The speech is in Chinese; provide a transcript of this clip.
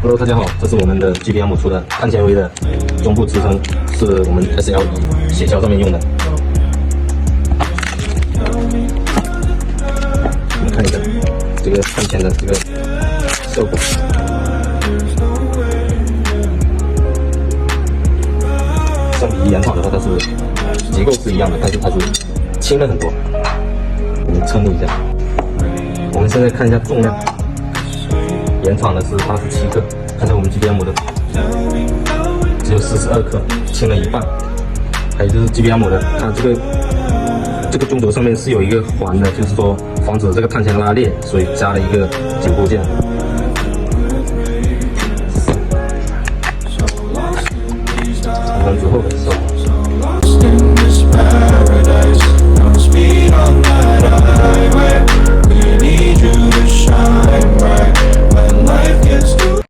Hello， 大家好，这是我们的 GBM 出的碳纤维的中部支撑，是我们 SLE 写胶上面用的。我们看一下这个碳纤的这个效果。相比原厂的话，它是结构是一样的，但是它是轻了很多。我们称一下，我们现在看一下重量。原厂的是87克，看在我们 GBM 的只有42克，轻了一半。还有就是 GBM 的，它这个中轴上面是有一个环的，就是说防止这个碳纤拉裂，所以加了一个紧固件。